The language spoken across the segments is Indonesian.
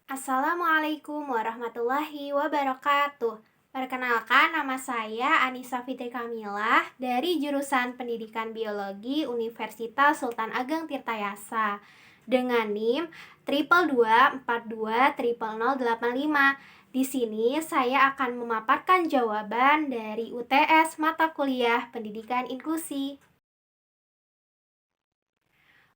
Assalamualaikum warahmatullahi wabarakatuh. Perkenalkan, nama saya Anissa Fitri Kamilah dari jurusan Pendidikan Biologi Universitas Sultan Ageng Tirtayasa dengan NIM 222420085. Di sini saya akan memaparkan jawaban dari UTS mata kuliah Pendidikan Inklusi.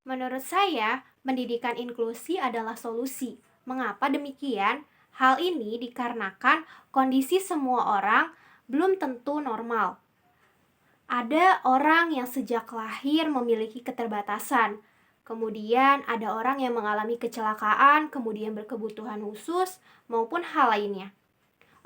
Menurut saya, pendidikan inklusi adalah solusi. Mengapa demikian? Hal ini dikarenakan kondisi semua orang belum tentu normal. Ada orang yang sejak lahir memiliki keterbatasan. Kemudian ada orang yang mengalami kecelakaan, kemudian berkebutuhan khusus, maupun hal lainnya.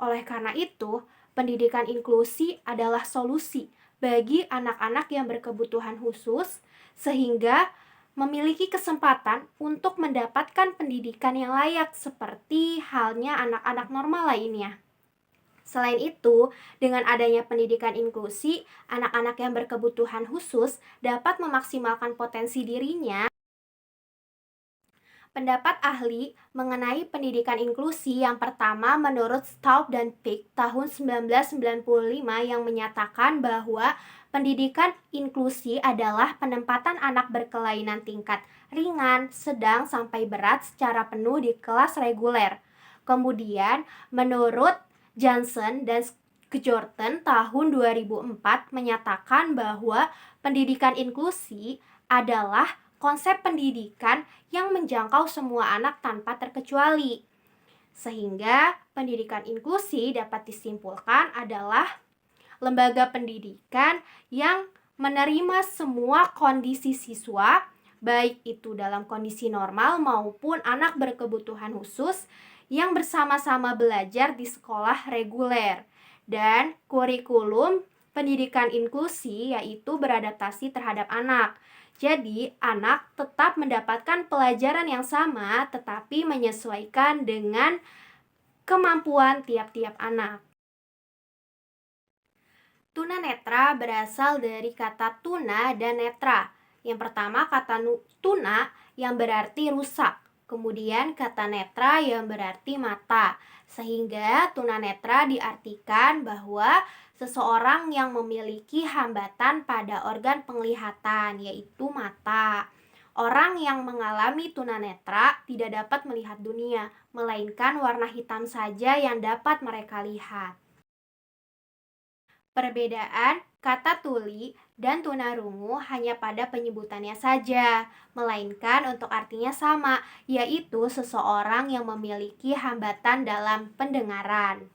Oleh karena itu, pendidikan inklusi adalah solusi bagi anak-anak yang berkebutuhan khusus sehingga memiliki kesempatan untuk mendapatkan pendidikan yang layak seperti halnya anak-anak normal lainnya. Selain itu, dengan adanya pendidikan inklusi, anak-anak yang berkebutuhan khusus dapat memaksimalkan potensi dirinya. Pendapat ahli mengenai pendidikan inklusi yang pertama menurut Staub dan Pick tahun 1995 yang menyatakan bahwa pendidikan inklusi adalah penempatan anak berkelainan tingkat ringan, sedang, sampai berat secara penuh di kelas reguler. Kemudian menurut Johnson dan Jordan tahun 2004 menyatakan bahwa pendidikan inklusi adalah konsep pendidikan yang menjangkau semua anak tanpa terkecuali. Sehingga pendidikan inklusi dapat disimpulkan adalah lembaga pendidikan yang menerima semua kondisi siswa, baik itu dalam kondisi normal maupun anak berkebutuhan khusus yang bersama-sama belajar di sekolah reguler. Dan kurikulum pendidikan inklusi yaitu beradaptasi terhadap anak. Jadi, anak tetap mendapatkan pelajaran yang sama tetapi menyesuaikan dengan kemampuan tiap-tiap anak. Tunanetra berasal dari kata tuna dan netra. Yang pertama kata tuna yang berarti rusak, kemudian kata netra yang berarti mata. Sehingga tunanetra diartikan bahwa seseorang yang memiliki hambatan pada organ penglihatan, yaitu mata. Orang yang mengalami tunanetra tidak dapat melihat dunia, melainkan warna hitam saja yang dapat mereka lihat. Perbedaan kata tuli dan tunarungu hanya pada penyebutannya saja, melainkan untuk artinya sama, yaitu seseorang yang memiliki hambatan dalam pendengaran.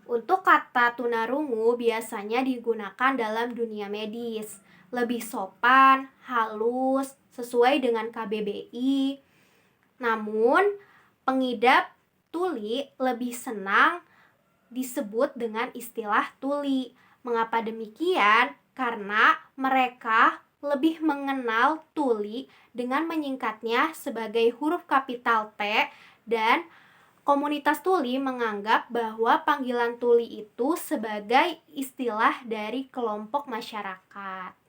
Untuk kata tunarungu biasanya digunakan dalam dunia medis, lebih sopan, halus, sesuai dengan KBBI. Namun, pengidap tuli lebih senang disebut dengan istilah tuli. Mengapa demikian? Karena mereka lebih mengenal tuli dengan menyingkatnya sebagai huruf kapital T, dan komunitas tuli menganggap bahwa panggilan tuli itu sebagai istilah dari kelompok masyarakat.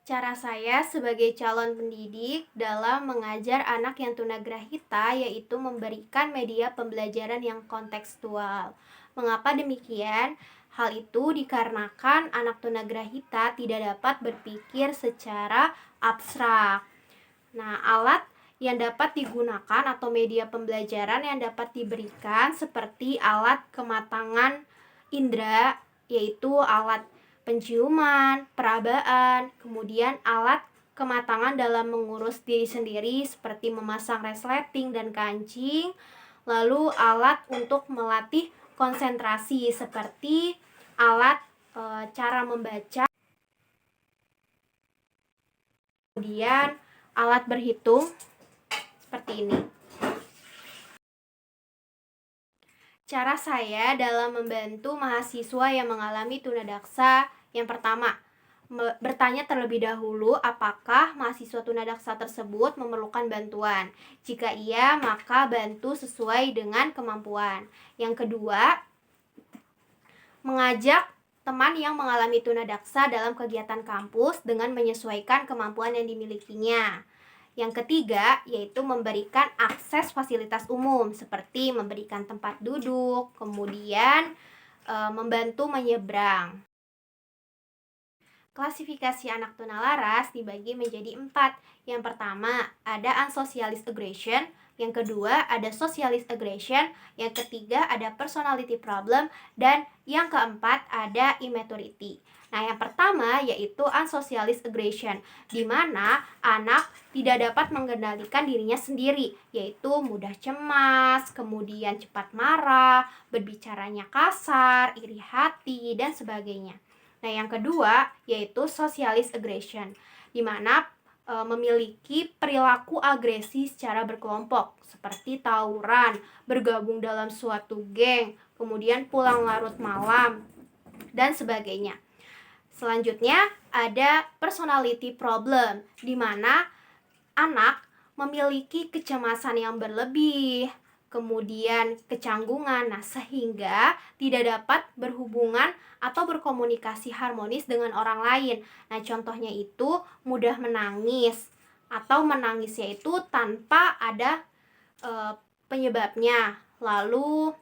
Cara saya sebagai calon pendidik dalam mengajar anak yang tunagrahita yaitu memberikan media pembelajaran yang kontekstual. Mengapa demikian? Hal itu dikarenakan anak tunagrahita tidak dapat berpikir secara abstrak. Nah, alat yang dapat digunakan atau media pembelajaran yang dapat diberikan seperti alat kematangan indera, yaitu alat penciuman, perabaan, kemudian alat kematangan dalam mengurus diri sendiri seperti memasang resleting dan kancing, lalu alat untuk melatih konsentrasi seperti alat cara membaca, kemudian alat berhitung seperti ini. Cara saya dalam membantu mahasiswa yang mengalami tunadaksa, yang pertama, bertanya terlebih dahulu apakah mahasiswa tunadaksa tersebut memerlukan bantuan. Jika iya, maka bantu sesuai dengan kemampuan. Yang kedua, mengajak teman yang mengalami tunadaksa dalam kegiatan kampus dengan menyesuaikan kemampuan yang dimilikinya. Yang ketiga, yaitu memberikan akses fasilitas umum seperti memberikan tempat duduk, kemudian membantu menyeberang. Klasifikasi anak tunalaras dibagi menjadi 4. Yang pertama, ada unsocialized aggression. Yang kedua, ada socialized aggression. Yang ketiga, ada personality problem. Dan yang keempat, ada immaturity. Nah, yang pertama yaitu unsocialized aggression, di mana anak tidak dapat mengendalikan dirinya sendiri, yaitu mudah cemas, kemudian cepat marah, berbicaranya kasar, iri hati, dan sebagainya. Nah, yang kedua yaitu socialized aggression, di mana memiliki perilaku agresi secara berkelompok, seperti tawuran, bergabung dalam suatu geng, kemudian pulang larut malam, dan sebagainya. Selanjutnya ada personality problem, di mana anak memiliki kecemasan yang berlebih, kemudian kecanggungan, sehingga tidak dapat berhubungan atau berkomunikasi harmonis dengan orang lain. Nah, contohnya itu mudah menangis, atau menangisnya itu tanpa ada penyebabnya, lalu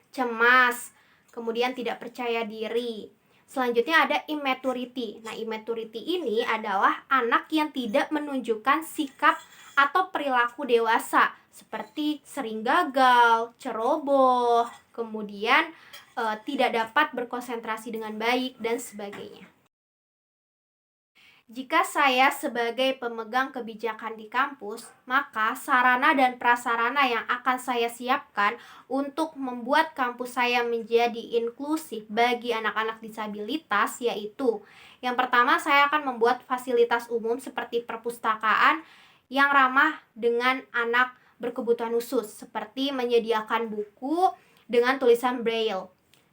cemas, kemudian tidak percaya diri. Selanjutnya ada immaturity. Nah, immaturity ini adalah anak yang tidak menunjukkan sikap atau perilaku dewasa, seperti sering gagal, ceroboh, kemudian tidak dapat berkonsentrasi dengan baik, dan sebagainya. Jika saya sebagai pemegang kebijakan di kampus, maka sarana dan prasarana yang akan saya siapkan untuk membuat kampus saya menjadi inklusif bagi anak-anak disabilitas yaitu, yang pertama, saya akan membuat fasilitas umum seperti perpustakaan yang ramah dengan anak berkebutuhan khusus, seperti menyediakan buku dengan tulisan Braille.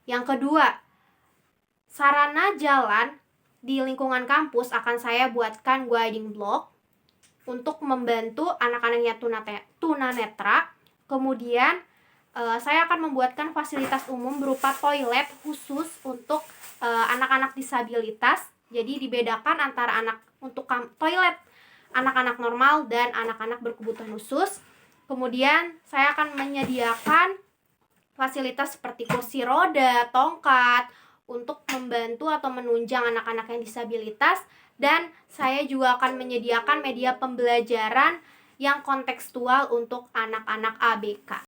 Yang kedua, sarana jalan di lingkungan kampus akan saya buatkan guiding block untuk membantu anak-anak yang tunanetra. Kemudian saya akan membuatkan fasilitas umum berupa toilet khusus untuk anak-anak disabilitas. Jadi dibedakan antara toilet anak-anak normal dan anak-anak berkebutuhan khusus. Kemudian saya akan menyediakan fasilitas seperti kursi roda, tongkat, untuk membantu atau menunjang anak-anak yang disabilitas, dan saya juga akan menyediakan media pembelajaran yang kontekstual untuk anak-anak ABK.